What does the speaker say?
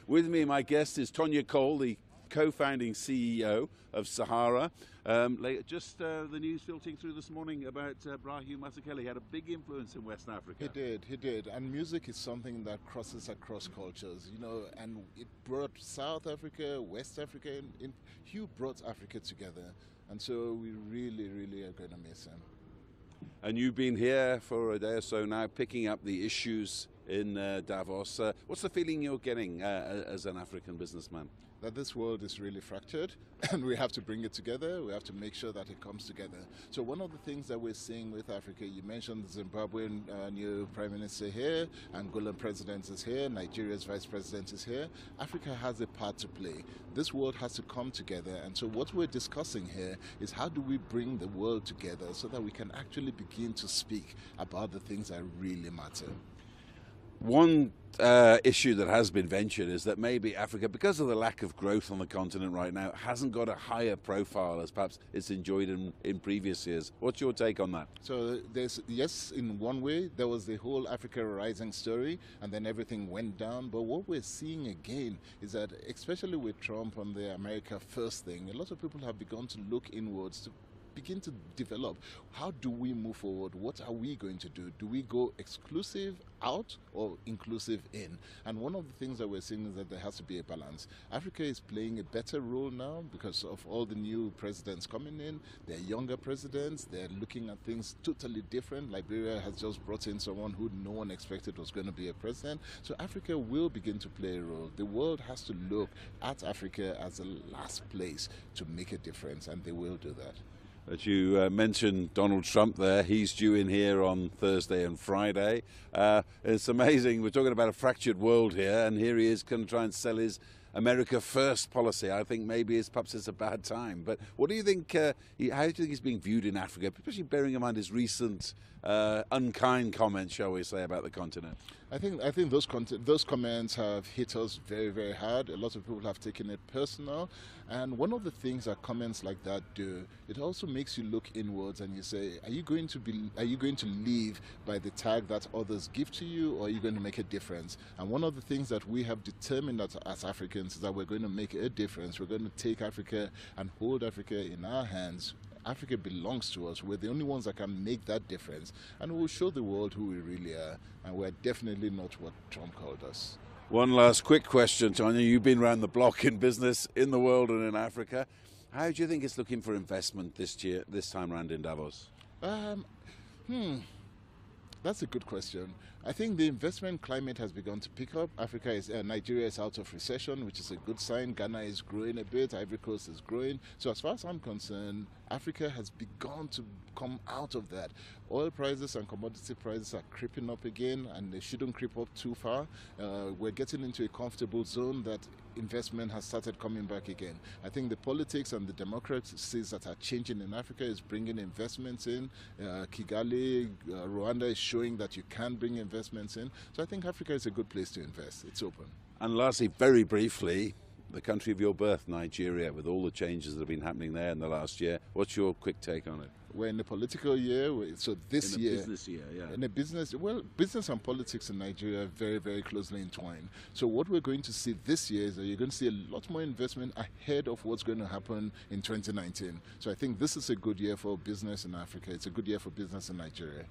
With me, my guest is Tonye Cole, the co-founding CEO of Sahara. Just the news filtering through this morning about Brahim Masekela. He had a big influence in West Africa. He did. And music is something that crosses across cultures, you know, and it brought South Africa, West Africa, Hugh brought Africa together. And so we really, really are going to miss him. And you've been here for a day or so now, picking up the issues in Davos. What's the feeling you're getting as an African businessman? That this world is really fractured and we have to bring it together. We have to make sure that it comes together. So one of the things that we're seeing with Africa, you mentioned the Zimbabwean new Prime Minister here, Angolan President is here, Nigeria's Vice President is here. Africa has a part to play. This world has to come together, and so what we're discussing here is how do we bring the world together so that we can actually begin to speak about the things that really matter. One issue that has been ventured is that maybe Africa, because of the lack of growth on the continent right now, hasn't got a higher profile as perhaps it's enjoyed in previous years. What's your take on that? So yes, in one way, there was the whole Africa Rising story, and then everything went down. But what we're seeing again is that, especially with Trump on the America First thing, a lot of people have begun to look inwards to begin to develop. How do we move forward? What are we going to do? Do we go exclusive out or inclusive in? And one of the things that we're seeing is that there has to be a balance. Africa is playing a better role now because of all the new presidents coming in. They're younger presidents. They're looking at things totally different. Liberia has just brought in someone who no one expected was going to be a president. So Africa will begin to play a role. The world has to look at Africa as the last place to make a difference, and they will do that. As you mentioned Donald Trump there, he's due in here on Thursday and Friday. It's amazing, we're talking about a fractured world here, and here he is going to try and sell his America First policy. I think maybe perhaps it's a bad time. But what do you think, how do you think he's being viewed in Africa, especially bearing in mind his recent unkind comments, shall we say, about the continent? I think those comments have hit us very, very hard. A lot of people have taken it personal. And one of the things that comments like that do, it also makes you look inwards and you say, are you going to live by the tag that others give to you, or are you going to make a difference? And one of the things that we have determined as Africans is that we're going to make a difference. We're going to take Africa and hold Africa in our hands. Africa belongs to us. We're the only ones that can make that difference, and we'll show the world who we really are, and we're definitely not what Trump called us. One last quick question, Tonye. You've been around the block in business in the world and in Africa. How do you think it's looking for investment this time around in Davos? That's a good question. I think the investment climate has begun to pick up. Nigeria is out of recession, which is a good sign. Ghana is growing a bit. Ivory Coast is growing. So as far as I'm concerned, Africa has begun to come out of that. Oil prices and commodity prices are creeping up again, and they shouldn't creep up too far. We're getting into a comfortable zone that investment has started coming back again. I think the politics and the democracies that are changing in Africa is bringing investments in. Kigali, Rwanda is showing that you can bring investments in. So I think Africa is a good place to invest. It's open. And lastly, very briefly, the country of your birth, Nigeria, with all the changes that have been happening there in the last year. What's your quick take on it? We're in a political year, so this year... business year, yeah. In a business... Well, business and politics in Nigeria are very, very closely entwined. So what we're going to see this year is that you're going to see a lot more investment ahead of what's going to happen in 2019. So I think this is a good year for business in Africa. It's a good year for business in Nigeria.